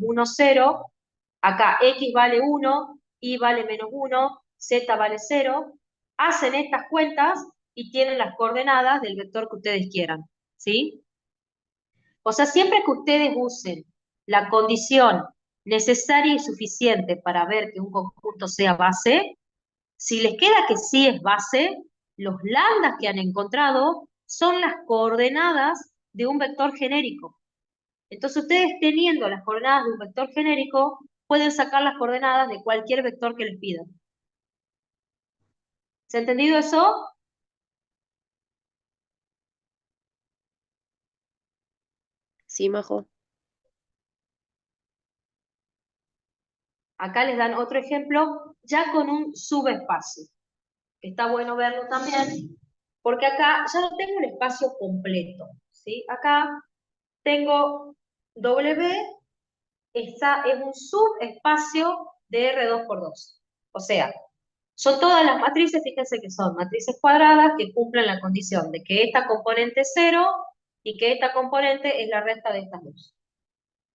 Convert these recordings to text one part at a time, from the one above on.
1, 0, acá X vale 1, Y vale -1, Z vale 0, hacen estas cuentas y tienen las coordenadas del vector que ustedes quieran, ¿sí? O sea, siempre que ustedes usen la condición necesaria y suficiente para ver que un conjunto sea base, si les queda que sí es base, los lambdas que han encontrado son las coordenadas de un vector genérico. Entonces ustedes teniendo las coordenadas de un vector genérico, pueden sacar las coordenadas de cualquier vector que les pidan. ¿Se ha entendido eso? Sí, Majo. Acá les dan otro ejemplo, ya con un subespacio, que está bueno verlo también, porque acá ya no tengo un espacio completo, ¿sí? Acá tengo W, es un subespacio de R2 por 2. O sea, son todas las matrices, fíjense que son matrices cuadradas que cumplen la condición de que esta componente es 0 y que esta componente es la resta de estas dos.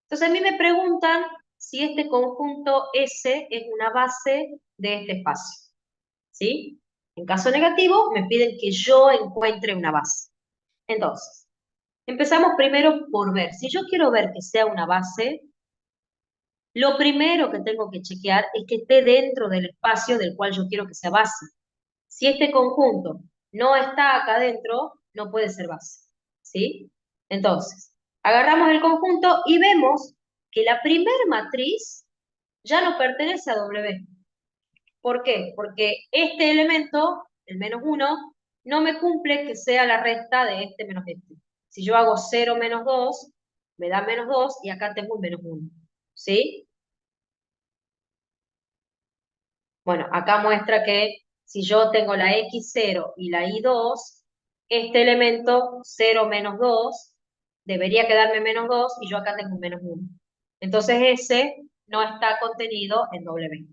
Entonces a mí me preguntan si este conjunto S es una base de este espacio, ¿sí? En caso negativo, me piden que yo encuentre una base. Entonces, empezamos primero por ver. Si yo quiero ver que sea una base, lo primero que tengo que chequear es que esté dentro del espacio del cual yo quiero que sea base. Si este conjunto no está acá adentro, no puede ser base, ¿sí? Entonces, agarramos el conjunto y vemos que la primer matriz ya no pertenece a W. ¿Por qué? Porque este elemento, el -1, no me cumple que sea la resta de este menos este. Si yo hago 0 menos 2, me da -2 y acá tengo un -1, ¿sí? Bueno, acá muestra que si yo tengo la X0 y la Y2, este elemento 0 menos 2 debería quedarme -2 y yo acá tengo un -1. Entonces ese no está contenido en W.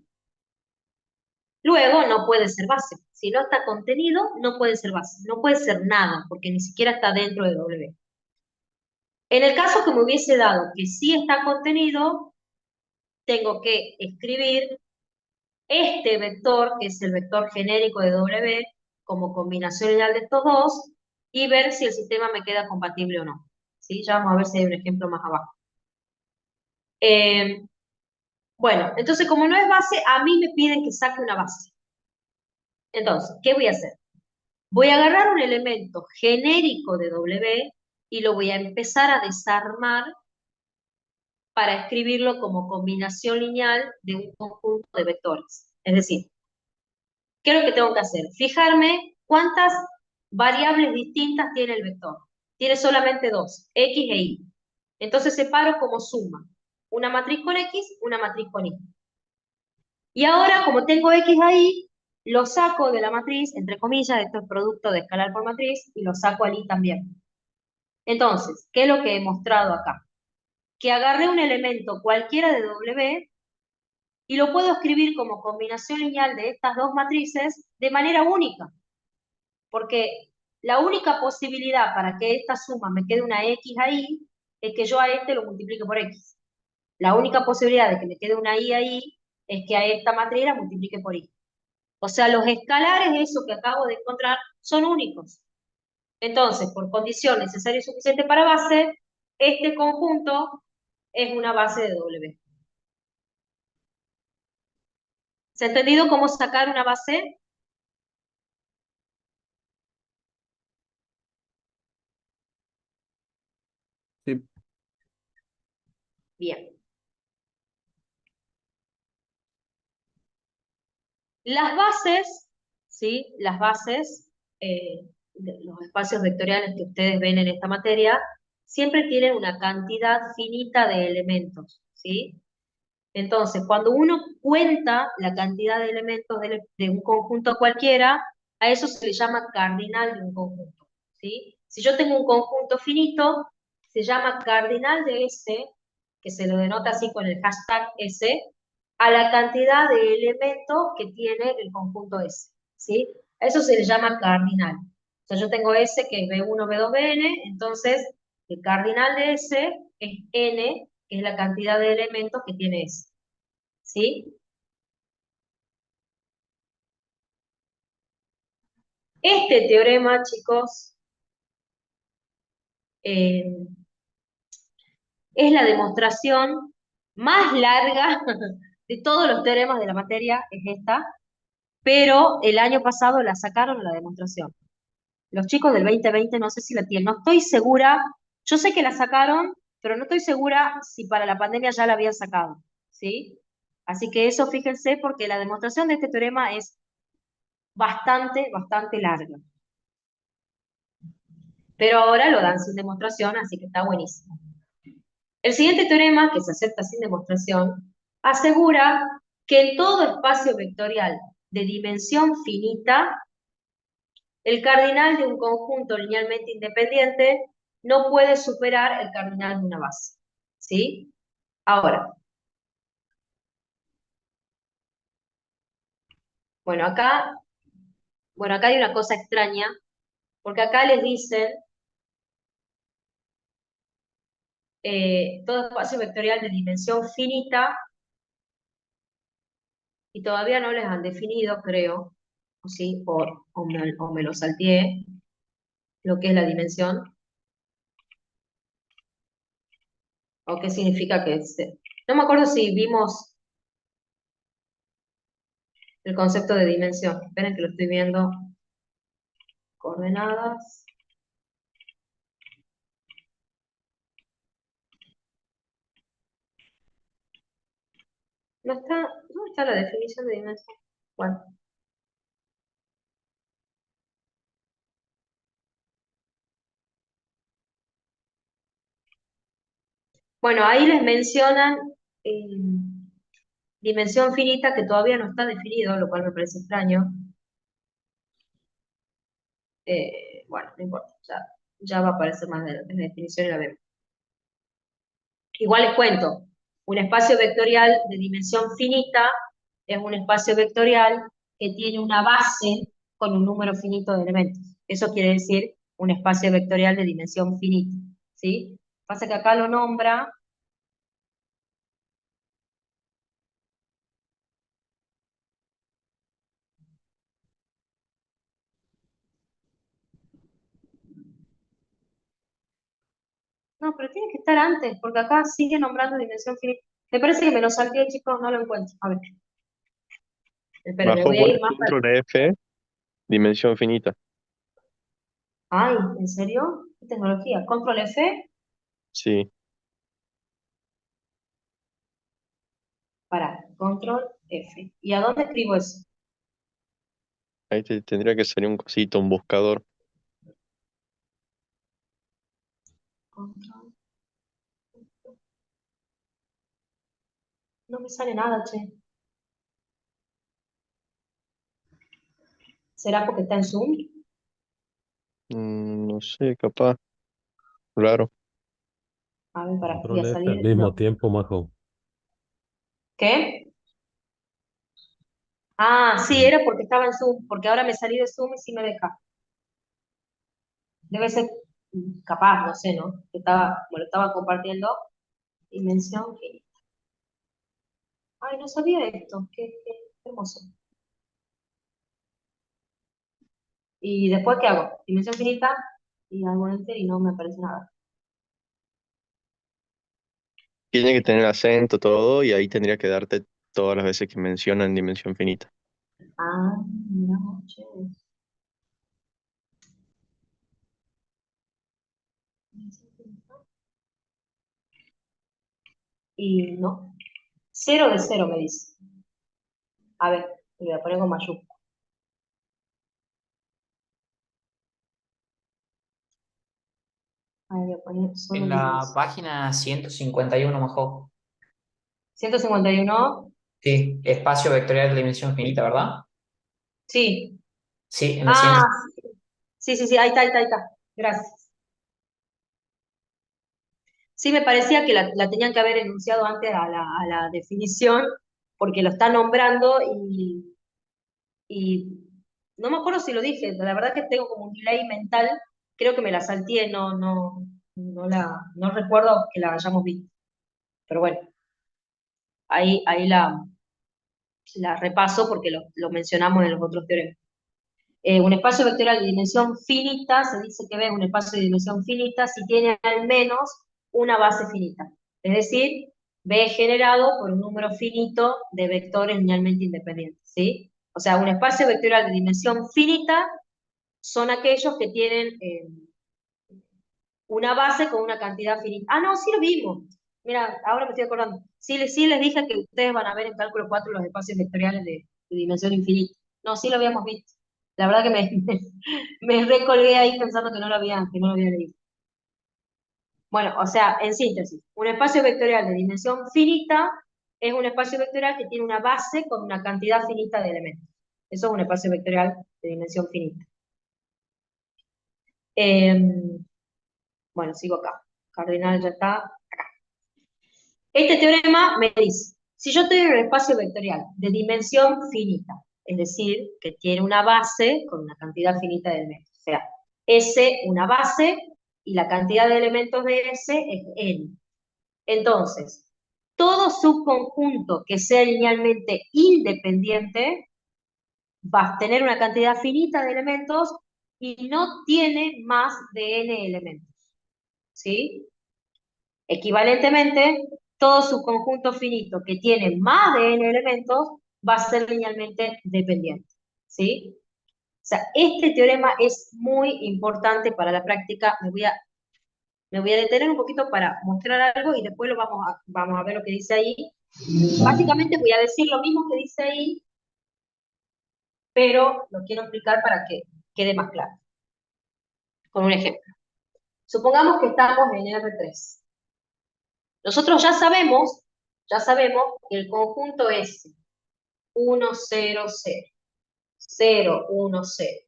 Luego no puede ser base. Si no está contenido, no puede ser base. No puede ser nada, porque ni siquiera está dentro de W. En el caso que me hubiese dado que sí está contenido, tengo que escribir este vector, que es el vector genérico de W, como combinación lineal de estos dos, y ver si el sistema me queda compatible o no. ¿Sí? Ya vamos a ver si hay un ejemplo más abajo. Bueno, entonces como no es base, a mí me piden que saque una base. Entonces, ¿qué voy a hacer? Voy a agarrar un elemento genérico de W y lo voy a empezar a desarmar para escribirlo como combinación lineal de un conjunto de vectores. Es decir, ¿qué es lo que tengo que hacer? Fijarme cuántas variables distintas tiene el vector. Tiene solamente dos, X e Y. Entonces separo como suma. Una matriz con X, una matriz con Y. Y ahora, como tengo X ahí, lo saco de la matriz, entre comillas, esto es producto de escalar por matriz, y lo saco al Y también. Entonces, ¿qué es lo que he mostrado acá? Que agarré un elemento cualquiera de W y lo puedo escribir como combinación lineal de estas dos matrices de manera única. Porque la única posibilidad para que esta suma me quede una X ahí es que yo a este lo multiplique por X. La única posibilidad de que me quede una Y ahí es que a esta matriz la multiplique por Y. O sea, los escalares, eso que acabo de encontrar, son únicos. Entonces, por condición necesaria y suficiente para base, este conjunto es una base de W. ¿Se ha entendido cómo sacar una base? Sí. Bien. Las bases, ¿sí? Las bases, los espacios vectoriales que ustedes ven en esta materia, siempre tienen una cantidad finita de elementos, ¿sí? Entonces, cuando uno cuenta la cantidad de elementos de un conjunto cualquiera, a eso se le llama cardinal de un conjunto, ¿sí? Si yo tengo un conjunto finito, se llama cardinal de S, que se lo denota así con el hashtag S, a la cantidad de elementos que tiene el conjunto S, ¿sí? A eso se le llama cardinal. O sea, yo tengo S que es B1, B2, Bn, entonces el cardinal de S es N, que es la cantidad de elementos que tiene S. ¿Sí? Este teorema, chicos, eh, es la demostración más larga de todos los teoremas de la materia, es esta, pero el año pasado la sacaron a la demostración. Los chicos del 2020 no sé si la tienen, no estoy segura, yo sé que la sacaron, pero no estoy segura si para la pandemia ya la habían sacado, ¿sí? Así que eso fíjense porque la demostración de este teorema es bastante larga. Pero ahora lo dan sin demostración, así que está buenísimo. El siguiente teorema, que se acepta sin demostración, asegura que en todo espacio vectorial de dimensión finita, el cardinal de un conjunto linealmente independiente no puede superar el cardinal de una base. ¿Sí? Ahora, bueno, acá hay una cosa extraña, porque acá les dicen todo espacio vectorial de dimensión finita, y todavía no les han definido, creo, o sí, o me lo salteé, lo que es la dimensión, o qué significa que es. No me acuerdo si vimos el concepto de dimensión. Esperen que lo estoy viendo. Coordenadas. No está, ¿dónde está la definición de dimensión? Bueno, bueno, ahí les mencionan eh, dimensión finita que todavía no está definido, lo cual me parece extraño. Bueno, no importa, ya va a aparecer más de la definición y la vemos. Igual les cuento, un espacio vectorial de dimensión finita es un espacio vectorial que tiene una base con un número finito de elementos. Eso quiere decir un espacio vectorial de dimensión finita, ¿sí? Pasa que acá lo nombra. No, pero tiene que estar antes, porque acá sigue nombrando dimensión finita. Me parece que me lo salté, chicos, no lo encuentro. A ver, espérenme, Bajo voy a pone ir más para... control F, dimensión finita. Ay, ¿en serio? ¿Qué tecnología? Control F, Sí, para, control F. ¿Y a dónde escribo eso? ahí te tendría que salir un cosito, un buscador. Control. No me sale nada, che. ¿Será porque está en Zoom? No sé, capaz, raro. A ver, para, voy a Control F al salir. mismo No. tiempo, Majo. ¿Qué? Ah, sí, Mm. era porque estaba en Zoom, porque ahora me salí de Zoom y sí me deja. Debe ser capaz, no sé, ¿no? Que estaba, me lo estaba compartiendo. Dimensión finita. Ay, no sabía esto. Qué hermoso. ¿Y después qué hago? Dimensión finita y hago enter y no me aparece nada. Tiene que tener acento todo y ahí tendría que darte todas las veces que mencionan dimensión finita. Ah, mira, che. Dimensión finita. Y no. Cero de cero me dice. A ver, le voy a poner con mayúscula. A ver, voy a poner solo En la dimensión. página 151, mejor. 151. Sí, espacio vectorial de dimensión finita, ¿verdad? Sí. Sí, en la Ah, siguiente. sí, sí, sí, ahí está, ahí está, ahí está. Gracias. Sí, me parecía que la tenían que haber enunciado antes a la definición, porque lo está nombrando y no me acuerdo si lo dije, la verdad que tengo como un delay mental, creo que me la salteé, no recuerdo que la hayamos visto. Pero bueno, ahí la repaso porque lo mencionamos en los otros teoremas. Un espacio vectorial de dimensión finita, se dice que es un espacio de dimensión finita si tiene al menos una base finita. Es decir, B es generado por un número finito de vectores linealmente independientes, ¿sí? O sea, un espacio vectorial de dimensión finita son aquellos que tienen una base con una cantidad finita. Ah, no, sí lo vimos. Mira, ahora me estoy acordando. Sí, sí les dije que ustedes van a ver en cálculo 4 los espacios vectoriales de dimensión infinita. No, sí lo habíamos visto. La verdad que me recolgué ahí pensando que no lo había leído. Bueno, o sea, en síntesis, un espacio vectorial de dimensión finita es un espacio vectorial que tiene una base con una cantidad finita de elementos. Eso es un espacio vectorial de dimensión finita. Bueno, sigo acá. Cardinal ya está acá. Este teorema me dice, si yo tengo un espacio vectorial de dimensión finita, es decir, que tiene una base con una cantidad finita de elementos, o sea, S una base y la cantidad de elementos de S es N. Entonces, todo subconjunto que sea linealmente independiente va a tener una cantidad finita de elementos y no tiene más de N elementos, ¿sí? Equivalentemente, todo subconjunto finito que tiene más de n elementos va a ser linealmente dependiente, ¿sí? O sea, este teorema es muy importante para la práctica. Me voy a detener un poquito para mostrar algo y después vamos a ver lo que dice ahí. Básicamente voy a decir lo mismo que dice ahí, pero lo quiero explicar para que quede más claro. Con un ejemplo. Supongamos que estamos en R3. Nosotros ya sabemos que el conjunto S 1, 0, 0, 0, 1, 0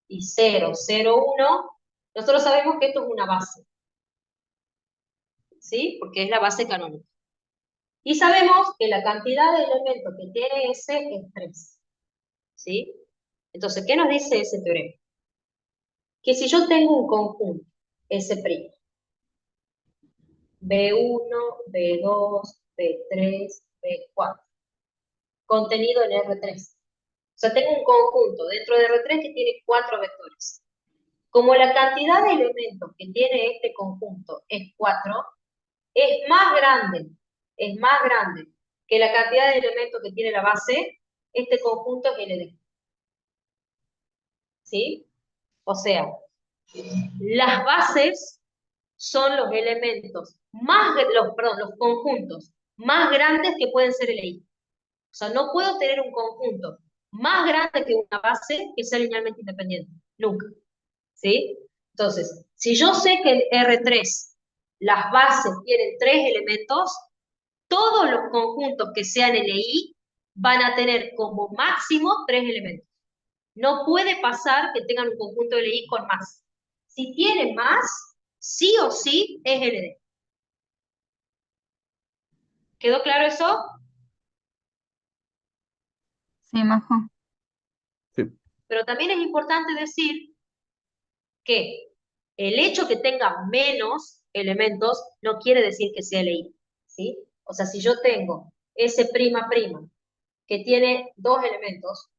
y 0, 0, 1, nosotros sabemos que esto es una base, ¿sí? Porque es la base canónica. Y sabemos que la cantidad de elementos que tiene S es 3, ¿sí? Entonces, ¿qué nos dice ese teorema? Que si yo tengo un conjunto, S', B1, B2, B3, B4, contenido en R3. O sea, tengo un conjunto dentro de R3 que tiene 4 vectores. Como la cantidad de elementos que tiene este conjunto es 4, es más grande que la cantidad de elementos que tiene la base, este conjunto es LD. ¿Sí? O sea, las bases son los elementos los conjuntos más grandes que pueden ser LI. O sea, no puedo tener un conjunto más grande que una base que sea linealmente independiente. Nunca. ¿Sí? Entonces, si yo sé que en R3 las bases tienen 3 elementos, todos los conjuntos que sean LI van a tener como máximo 3 elementos. No puede pasar que tengan un conjunto LI con más. Si tiene más, sí o sí es LD. ¿Quedó claro eso? Sí, Majo. Sí. Pero también es importante decir que el hecho que tenga menos elementos no quiere decir que sea LI, ¿sí? O sea, si yo tengo S'' que tiene 2 elementos,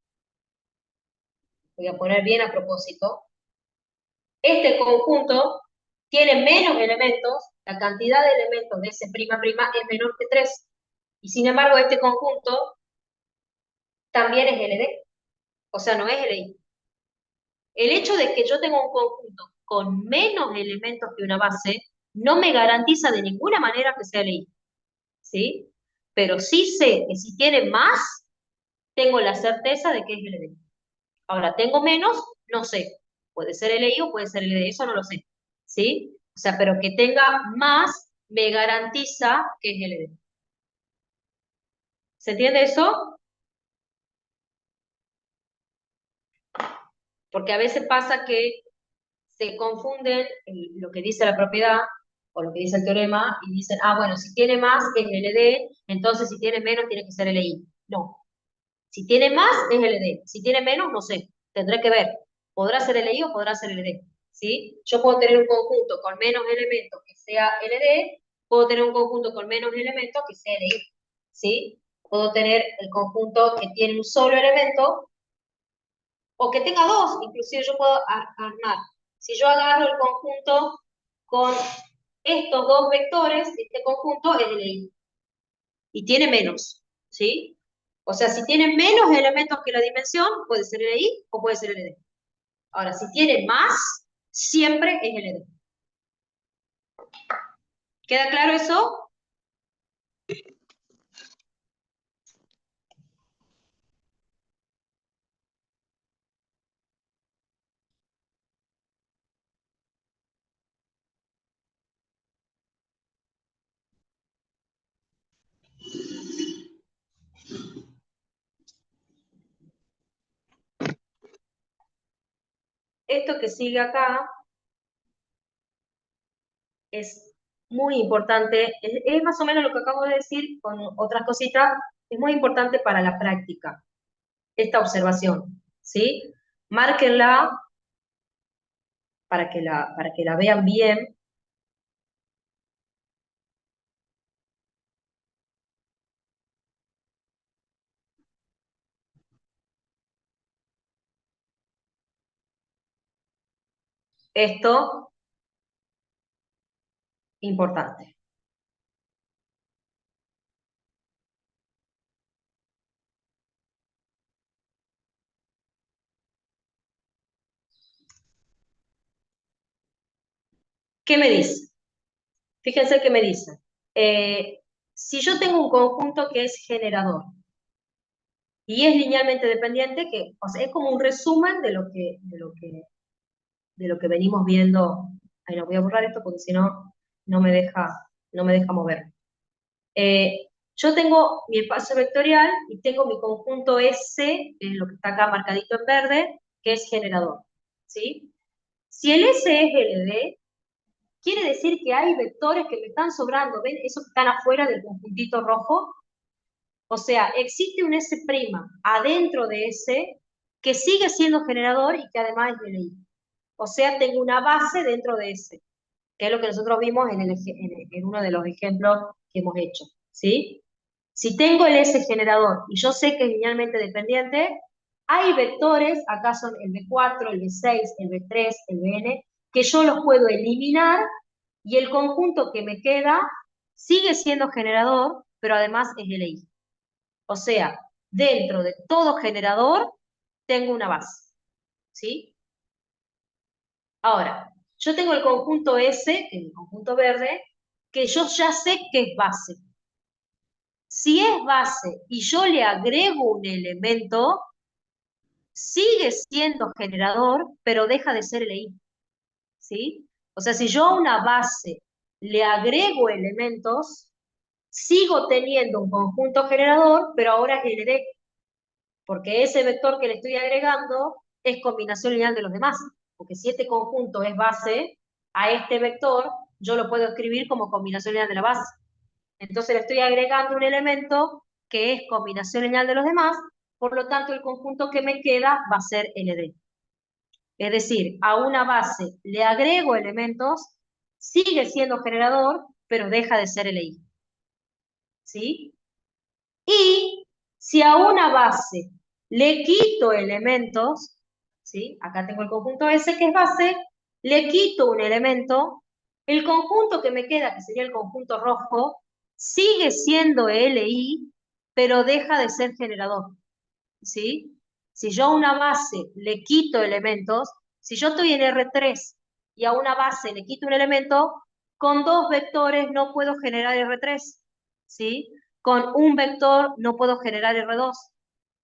voy a poner bien a propósito, este conjunto tiene menos elementos, la cantidad de elementos de S'' es menor que 3, y sin embargo este conjunto también es LD, o sea, no es LI. El hecho de que yo tenga un conjunto con menos elementos que una base no me garantiza de ninguna manera que sea LI, ¿sí? Pero sí sé que si tiene más, tengo la certeza de que es LD. Ahora, tengo menos, no sé. Puede ser LI o puede ser LD, eso no lo sé, ¿sí? O sea, pero que tenga más me garantiza que es LD. ¿Se entiende eso? Porque a veces pasa que se confunden lo que dice la propiedad o lo que dice el teorema y dicen, ah, bueno, si tiene más es LD, entonces si tiene menos tiene que ser LI. No. Si tiene más es LD, si tiene menos no sé, tendré que ver. Podrá ser LI o podrá ser LD, ¿sí? Yo puedo tener un conjunto con menos elementos que sea LD Puedo tener un conjunto con menos elementos que sea LI, ¿sí? Puedo tener el conjunto que tiene un solo elemento, o que tenga dos, inclusive yo puedo armar. Si yo agarro el conjunto con estos dos vectores, este conjunto es LI. Y tiene menos, ¿sí? O sea, si tiene menos elementos que la dimensión, puede ser LI o puede ser LD. Ahora, si tiene más, siempre es LD. ¿Queda claro eso? Esto que sigue acá es muy importante, es más o menos lo que acabo de decir con otras cositas, es muy importante para la práctica, esta observación, ¿sí? Márquenla para que la vean bien. Esto, importante. ¿Qué me dice? Fíjense qué me dice. Si yo tengo un conjunto que es generador y es linealmente dependiente, que o sea, es como un resumen de lo que venimos viendo. Ahí no voy a borrar esto porque si no, no me deja mover. Yo tengo mi espacio vectorial y tengo mi conjunto S, que es lo que está acá marcadito en verde, que es generador, ¿sí? Si el S es LD, quiere decir que hay vectores que me están sobrando, ¿ven? Esos que están afuera del conjuntito rojo. O sea, existe un S' adentro de S que sigue siendo generador y que además es LI. O sea, tengo una base dentro de S, que es lo que nosotros vimos en uno de los ejemplos que hemos hecho, ¿sí? Si tengo el S generador y yo sé que es linealmente dependiente, hay vectores, acá son el B4, el B6, el B3, el Bn, que yo los puedo eliminar y el conjunto que me queda sigue siendo generador, pero además es LI. O sea, dentro de todo generador tengo una base, ¿sí? Ahora, yo tengo el conjunto S, que es el conjunto verde, que yo ya sé que es base. Si es base y yo le agrego un elemento, sigue siendo generador, pero deja de ser LI, ¿sí? O sea, si yo a una base le agrego elementos, sigo teniendo un conjunto generador, pero ahora es LD, porque ese vector que le estoy agregando es combinación lineal de los demás, porque si este conjunto es base, a este vector yo lo puedo escribir como combinación lineal de la base. Entonces le estoy agregando un elemento que es combinación lineal de los demás, por lo tanto el conjunto que me queda va a ser LD. Es decir, a una base le agrego elementos, sigue siendo generador, pero deja de ser LI. ¿Sí? Y si a una base le quito elementos, ¿sí? Acá tengo el conjunto S que es base, le quito un elemento, el conjunto que me queda, que sería el conjunto rojo, sigue siendo LI, pero deja de ser generador, ¿sí? Si yo a una base le quito elementos, si yo estoy en R3 y a una base le quito un elemento, con dos vectores no puedo generar R3, ¿sí? Con un vector no puedo generar R2.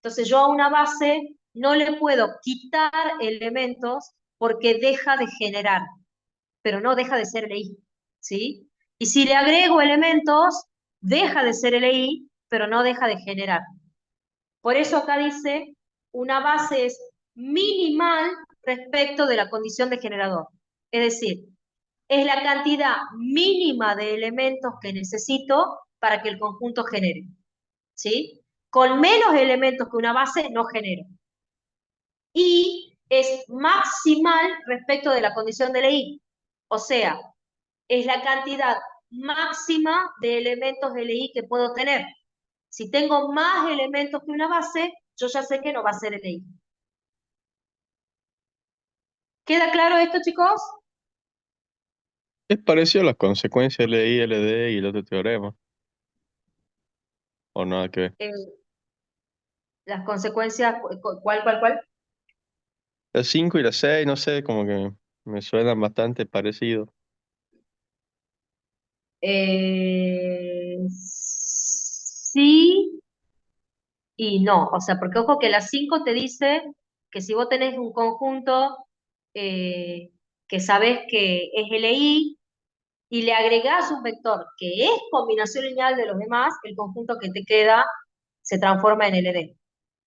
Entonces yo a una base no le puedo quitar elementos porque deja de generar, pero no deja de ser LI, ¿sí? Y si le agrego elementos, deja de ser LI, pero no deja de generar. Por eso acá dice, una base es minimal respecto de la condición de generador. Es decir, es la cantidad mínima de elementos que necesito para que el conjunto genere, ¿sí? Con menos elementos que una base no genero. Y es maximal respecto de la condición de LI. O sea, es la cantidad máxima de elementos LI que puedo tener. Si tengo más elementos que una base, yo ya sé que no va a ser LI. ¿Queda claro esto, chicos? Es parecido a las consecuencias LI, LD y el otro teorema. O nada que ver. Eh, las consecuencias, ¿cuál? La 5 y la 6 no sé, como que me suenan bastante parecidos. Sí y no. O sea, porque ojo que la 5 te dice que si vos tenés un conjunto eh, que sabés que es LI y le agregás un vector que es combinación lineal de los demás, el conjunto que te queda se transforma en LD.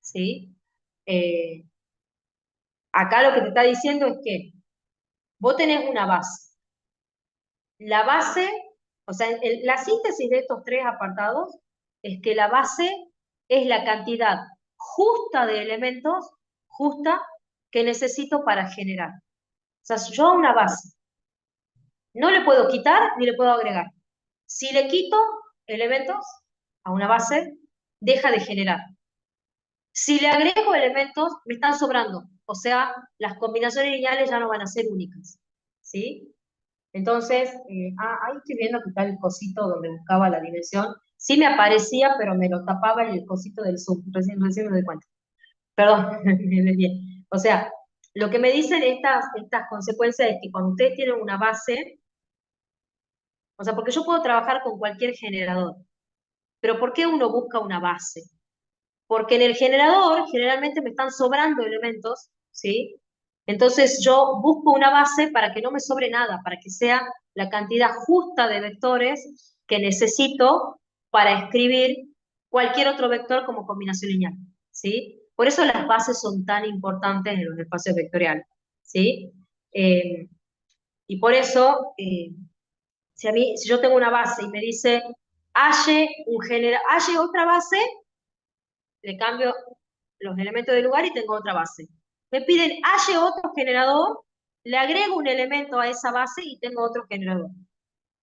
¿Sí? Eh, Acá lo que te está diciendo es que vos tenés una base. La base, o sea, la síntesis de estos tres apartados es que la base es la cantidad justa de elementos, justa, que necesito para generar. O sea, yo a una base no le puedo quitar ni le puedo agregar. Si le quito elementos a una base, deja de generar. Si le agrego elementos, me están sobrando. O sea, las combinaciones lineales ya no van a ser únicas. ¿Sí? Entonces, ahí estoy viendo que está el cosito donde buscaba la dimensión. Sí me aparecía, pero me lo tapaba el cosito del Zoom. Recién me doy cuenta. Perdón, me desvié. O sea, lo que me dicen estas consecuencias es que cuando ustedes tienen una base, o sea, porque yo puedo trabajar con cualquier generador, pero ¿por qué uno busca una base? Porque en el generador generalmente me están sobrando elementos, ¿sí? Entonces yo busco una base para que no me sobre nada, para que sea la cantidad justa de vectores que necesito para escribir cualquier otro vector como combinación lineal, ¿sí? Por eso las bases son tan importantes en los espacios vectoriales, ¿sí? Eh, y por eso, si yo tengo una base y me dice, halle otra base, le cambio los elementos de lugar y tengo otra base. Me piden halle otro generador, le agrego un elemento a esa base y tengo otro generador.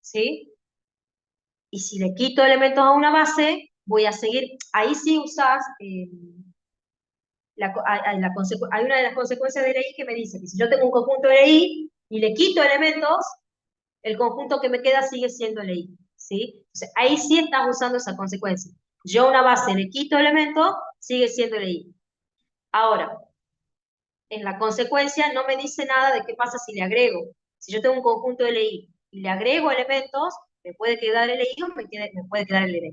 ¿Sí? Y si le quito elementos a una base, voy a seguir, ahí sí usás, hay una de las consecuencias de LI que me dice que si yo tengo un conjunto de LI y le quito elementos, el conjunto que me queda sigue siendo LI. ¿Sí? Entonces, ahí sí estás usando esa consecuencia. Yo a una base le quito elementos, sigue siendo LI. Ahora, en la consecuencia no me dice nada de qué pasa si le agrego. Si yo tengo un conjunto de LI y le agrego elementos, me puede quedar LI o me puede quedar LD.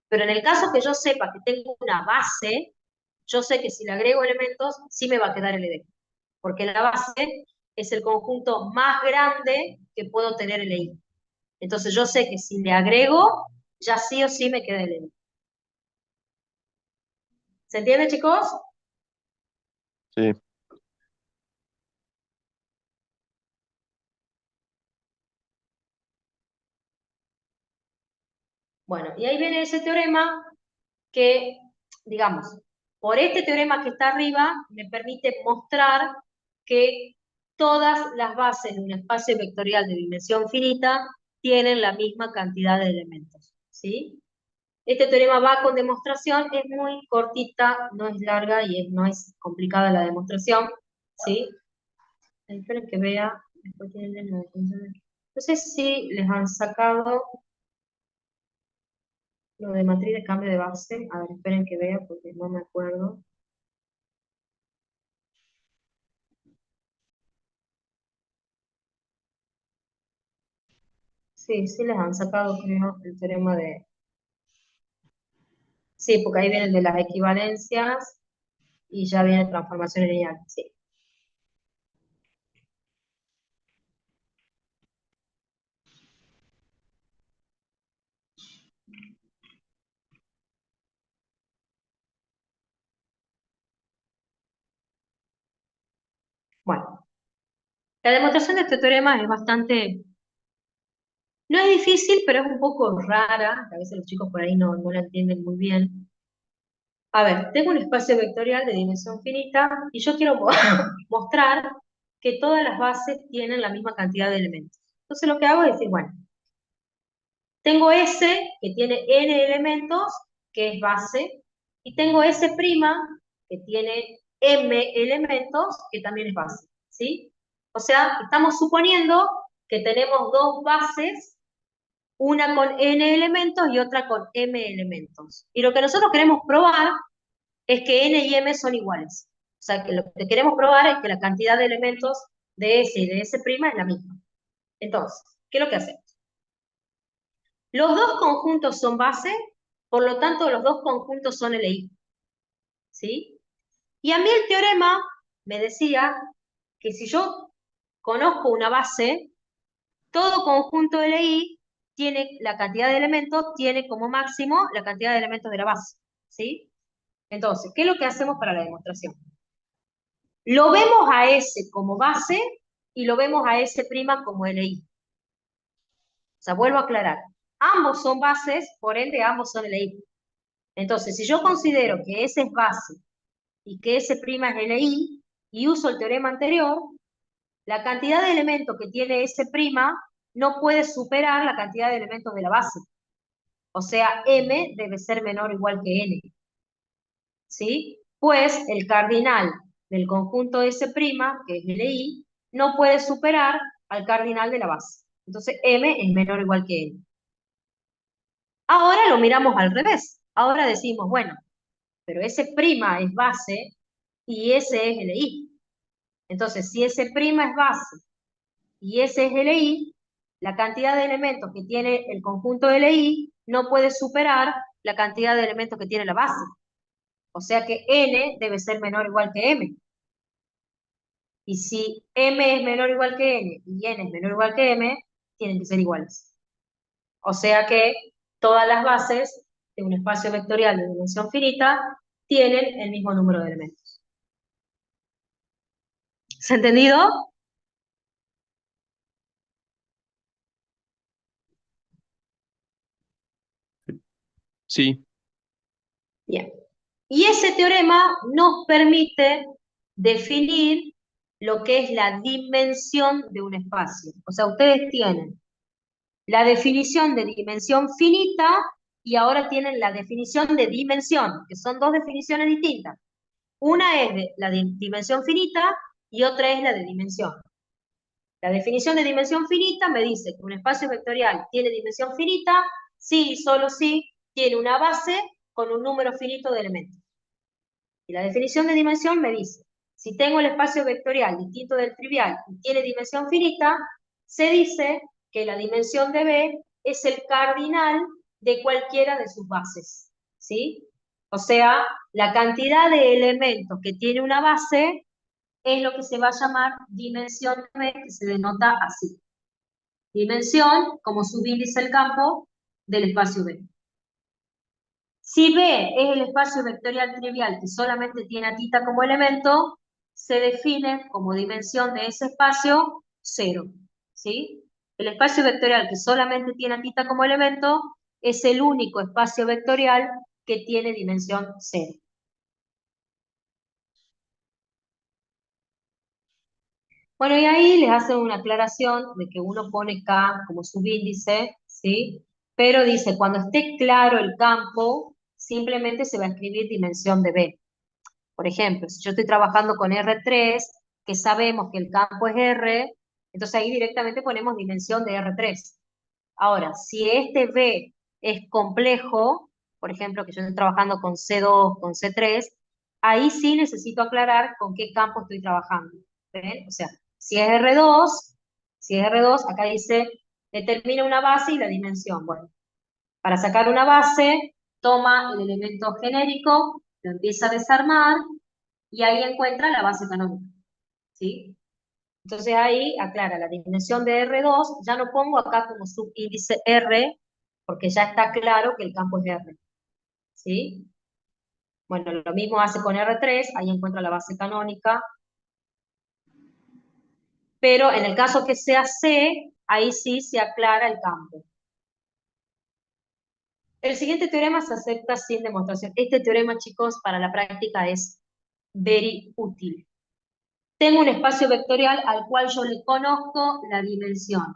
Pero en el caso que yo sepa que tengo una base, yo sé que si le agrego elementos, sí me va a quedar LD. Porque la base es el conjunto más grande que puedo tener LI. Entonces yo sé que si le agrego, ya sí o sí me queda LD. ¿Se entiende, chicos? Sí. Bueno, y ahí viene ese teorema que, digamos, por este teorema que está arriba, me permite mostrar que todas las bases de un espacio vectorial de dimensión finita tienen la misma cantidad de elementos, ¿sí? Este teorema va con demostración, es muy cortita, no es larga y no es complicada la demostración, ¿sí? Esperen que vea, después tienen la definición. No sé si les han sacado lo de matriz de cambio de base. A ver, esperen que vea porque no me acuerdo. Sí, sí les han sacado, creo, el teorema de... Sí, porque ahí viene el de las equivalencias y ya viene transformación lineal, sí. Bueno, la demostración de este teorema es bastante... No es difícil, pero es un poco rara, a veces los chicos por ahí no la entienden muy bien. A ver, tengo un espacio vectorial de dimensión finita y yo quiero mostrar que todas las bases tienen la misma cantidad de elementos. Entonces lo que hago es decir, bueno, Tengo S, que tiene n elementos, que es base, y tengo S', que tiene m elementos, que también es base, ¿sí? O sea, estamos suponiendo que tenemos dos bases, una con n elementos y otra con m elementos. Y lo que nosotros queremos probar es que n y m son iguales. O sea, que lo que queremos probar es que la cantidad de elementos de S y de S' es la misma. Entonces, ¿qué es lo que hacemos? Los dos conjuntos son base, por lo tanto los dos conjuntos son LI. ¿Sí? Y a mí el teorema me decía que si yo conozco una base, todo conjunto LI tiene la cantidad de elementos, tiene como máximo la cantidad de elementos de la base. ¿Sí? Entonces, ¿qué es lo que hacemos para la demostración? Lo vemos a S como base y lo vemos a S' como LI. O sea, vuelvo a aclarar. Ambos son bases, por ende ambos son LI. Entonces, si yo considero que S es base y que S' es LI, y uso el teorema anterior, la cantidad de elementos que tiene S' no puede superar la cantidad de elementos de la base. O sea, M debe ser menor o igual que N. ¿Sí? Pues el cardinal del conjunto S', que es LI, no puede superar al cardinal de la base. Entonces, M es menor o igual que N. Ahora lo miramos al revés. Ahora decimos, bueno, pero S' es base y S es LI. Entonces, si S' es base y S es LI, la cantidad de elementos que tiene el conjunto LI no puede superar la cantidad de elementos que tiene la base. O sea que N debe ser menor o igual que M. Y si M es menor o igual que N y N es menor o igual que M, tienen que ser iguales. O sea que todas las bases de un espacio vectorial de dimensión finita tienen el mismo número de elementos. ¿Se ha entendido? Sí, Bien. Y ese teorema nos permite definir lo que es la dimensión de un espacio. O sea, ustedes tienen la definición de dimensión finita y ahora tienen la definición de dimensión, que son dos definiciones distintas. Una es de la dimensión finita y otra es la de dimensión. La definición de dimensión finita me dice que un espacio vectorial tiene dimensión finita si y solo si tiene una base con un número finito de elementos. Y la definición de dimensión me dice, si tengo el espacio vectorial distinto del trivial y tiene dimensión finita, se dice que la dimensión de B es el cardinal de cualquiera de sus bases. ¿Sí? O sea, la cantidad de elementos que tiene una base es lo que se va a llamar dimensión de B, que se denota así. Dimensión como subíndice del campo del espacio B. Si B es el espacio vectorial trivial que solamente tiene a tita como elemento, se define como dimensión de ese espacio 0. ¿Sí? El espacio vectorial que solamente tiene a tita como elemento es el único espacio vectorial que tiene dimensión 0. Bueno, y ahí les hacen una aclaración de que uno pone K como subíndice, ¿sí? Pero dice, cuando esté claro el campo, simplemente se va a escribir dimensión de B. Por ejemplo, si yo estoy trabajando con R3, que sabemos que el campo es R, entonces ahí directamente ponemos dimensión de R3. Ahora, si este B es complejo, por ejemplo, que yo estoy trabajando con C2, con C3, ahí sí necesito aclarar con qué campo estoy trabajando. ¿Ven? O sea, si es R2, acá dice, determina una base y la dimensión. Bueno, para sacar una base, toma el elemento genérico, lo empieza a desarmar, y ahí encuentra la base canónica. ¿Sí? Entonces ahí aclara la dimensión de R2, ya no pongo acá como subíndice R, porque ya está claro que el campo es R. ¿Sí? Bueno, lo mismo hace con R3, ahí encuentra la base canónica, pero en el caso que sea C, ahí sí se aclara el campo. El siguiente teorema se acepta sin demostración. Este teorema, chicos, para la práctica es very útil. Tengo un espacio vectorial al cual yo le conozco la dimensión.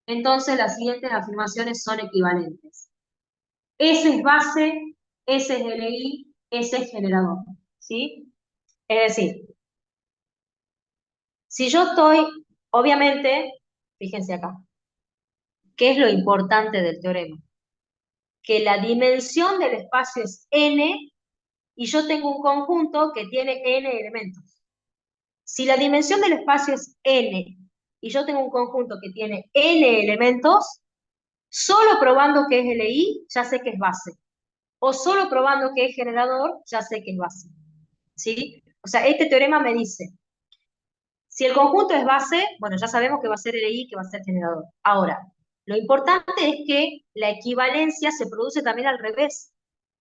entonces las siguientes afirmaciones son equivalentes. S es base, S es LI, S es generador, ¿sí? Es decir, si yo estoy, obviamente, fíjense acá, ¿qué es lo importante del teorema? Que la dimensión del espacio es n y yo tengo un conjunto que tiene n elementos. Si la dimensión del espacio es n y yo tengo un conjunto que tiene n elementos, solo probando que es LI ya sé que es base. O solo probando que es generador ya sé que es base. ¿Sí? O sea, este teorema me dice, si el conjunto es base, bueno, ya sabemos que va a ser LI, que va a ser generador. Ahora, lo importante es que la equivalencia se produce también al revés.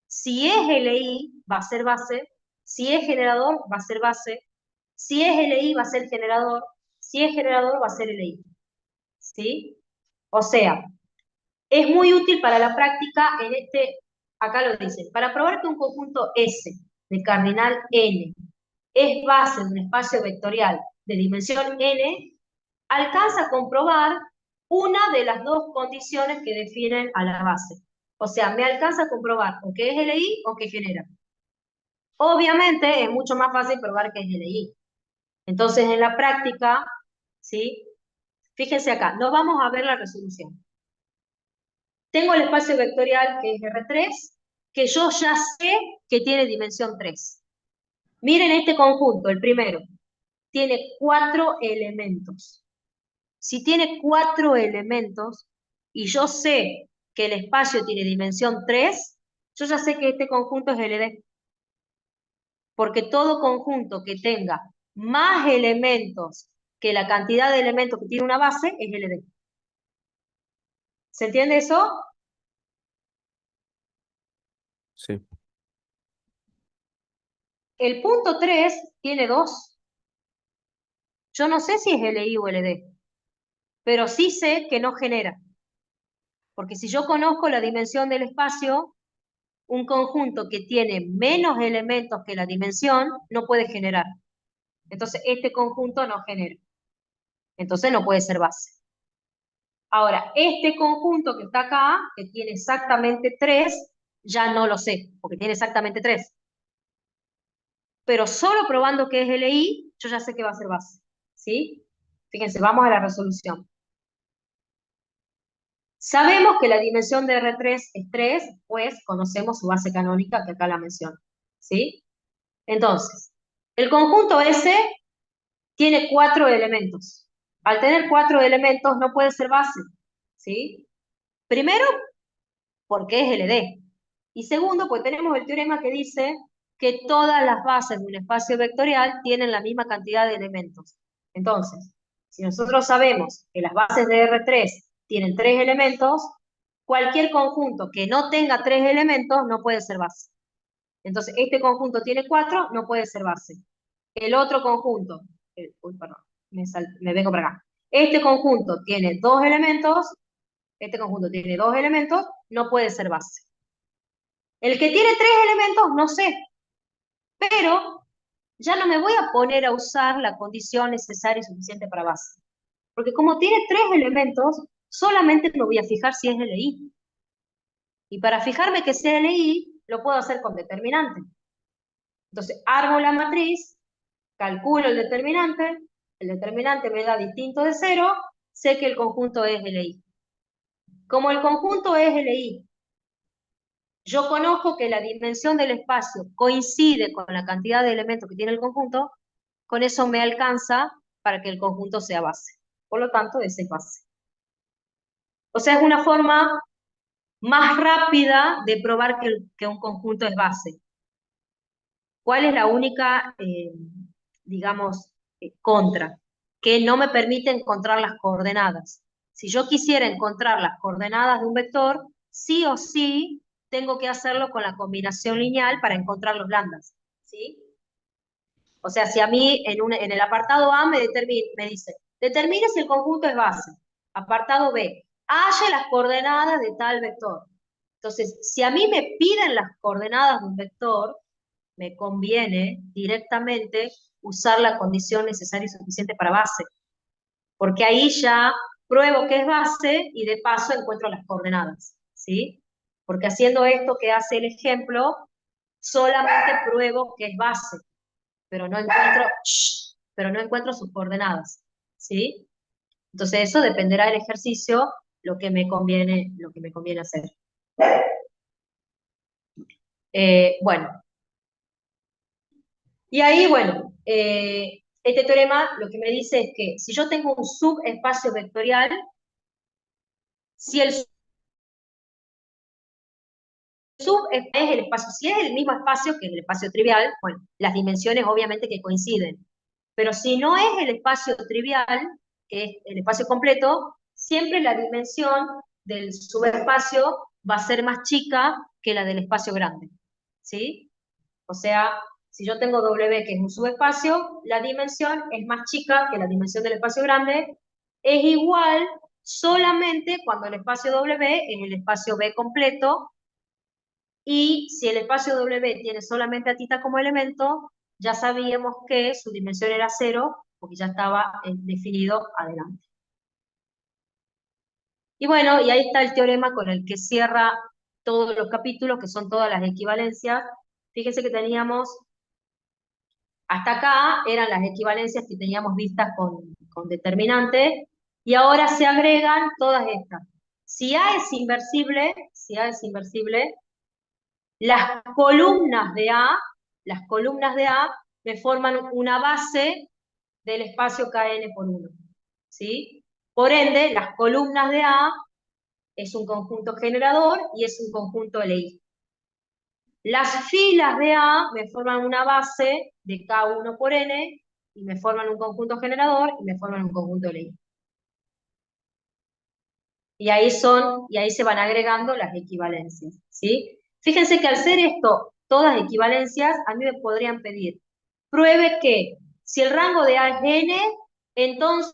Si es LI, va a ser base. Si es generador, va a ser base. Si es LI, va a ser generador. Si es generador, va a ser LI. ¿Sí? O sea, es muy útil para la práctica en acá lo dice, para probar que un conjunto S de cardinal n es base de un espacio vectorial de dimensión n, alcanza a comprobar una de las dos condiciones que definen a la base. O sea, me alcanza a comprobar o que es LI o que genera. Obviamente es mucho más fácil probar que es LI. Entonces, en la práctica, ¿sí? Fíjense acá, nos vamos a ver la resolución. Tengo el espacio vectorial que es R3, que yo ya sé que tiene dimensión 3. Miren este conjunto, el primero. Tiene 4 elementos. Si tiene 4 elementos y yo sé que el espacio tiene dimensión 3, yo ya sé que este conjunto es LD. Porque todo conjunto que tenga más elementos que la cantidad de elementos que tiene una base es LD. ¿Se entiende eso? Sí. El punto 3 tiene 2. Yo no sé si es LI o LD, pero sí sé que no genera. Porque si yo conozco la dimensión del espacio, un conjunto que tiene menos elementos que la dimensión no puede generar. Entonces, este conjunto no genera. Entonces, no puede ser base. Ahora, este conjunto que está acá, que tiene exactamente 3, ya no lo sé, porque tiene exactamente 3. Pero solo probando que es LI, yo ya sé que va a ser base. ¿Sí? Fíjense, vamos a la resolución. Sabemos que la dimensión de R3 es 3, pues conocemos su base canónica, que acá la menciono. ¿Sí? Entonces, el conjunto S tiene 4 elementos. Al tener 4 elementos no puede ser base. ¿Sí? Primero, porque es LD. Y segundo, pues tenemos el teorema que dice que todas las bases de un espacio vectorial tienen la misma cantidad de elementos. Entonces, si nosotros sabemos que las bases de R3 tienen 3 elementos, cualquier conjunto que no tenga 3 elementos no puede ser base. Entonces, este conjunto tiene 4, no puede ser base. El otro conjunto, perdón, me vengo para acá. Este conjunto tiene 2 elementos, no puede ser base. El que tiene 3 elementos, no sé, pero ya no me voy a poner a usar la condición necesaria y suficiente para base. Porque como tiene 3 elementos, solamente me voy a fijar si es LI. Y para fijarme que sea LI, lo puedo hacer con determinante. Entonces, armo la matriz, calculo el determinante me da distinto de 0, sé que el conjunto es LI. Como el conjunto es LI, yo conozco que la dimensión del espacio coincide con la cantidad de elementos que tiene el conjunto, con eso me alcanza para que el conjunto sea base. Por lo tanto, ese es base. O sea, es una forma más rápida de probar que un conjunto es base. ¿Cuál es la única, digamos, contra? Que no me permite encontrar las coordenadas. Si yo quisiera encontrar las coordenadas de un vector, sí o sí tengo que hacerlo con la combinación lineal para encontrar los lambdas, ¿sí? O sea, si a mí en el apartado A me dice, determine si el conjunto es base. Apartado B, halle las coordenadas de tal vector. Entonces, si a mí me piden las coordenadas de un vector, me conviene directamente usar la condición necesaria y suficiente para base. Porque ahí ya pruebo que es base y de paso encuentro las coordenadas, ¿sí? Porque haciendo esto que hace el ejemplo, solamente pruebo que es base, pero no encuentro sus coordenadas, ¿sí? Entonces eso dependerá del ejercicio, lo que me conviene hacer. Bueno, y ahí, bueno, este teorema lo que me dice es que si yo tengo un subespacio vectorial, si el sub es el espacio, si es el mismo espacio que el espacio trivial, bueno, las dimensiones obviamente que coinciden, pero si no es el espacio trivial, que es el espacio completo, siempre la dimensión del subespacio va a ser más chica que la del espacio grande, ¿sí? O sea, si yo tengo W, que es un subespacio, la dimensión es más chica que la dimensión del espacio grande, es igual solamente cuando el espacio W es el espacio B completo, y si el espacio W tiene solamente a tita como elemento, ya sabíamos que su dimensión era 0, porque ya estaba definido adelante. Y bueno, y ahí está el teorema con el que cierra todos los capítulos, que son todas las equivalencias. Fíjense que teníamos, hasta acá eran las equivalencias que teníamos vistas con determinante, y ahora se agregan todas estas. Si A es inversible, las columnas de A me forman una base del espacio Kn por 1, ¿sí? Por ende, las columnas de A es un conjunto generador y es un conjunto LI. Las filas de A me forman una base de K1 por N y me forman un conjunto generador y me forman un conjunto LI. Y ahí se van agregando las equivalencias, ¿sí? Fíjense que al ser esto todas equivalencias, a mí me podrían pedir, pruebe que si el rango de A es N, entonces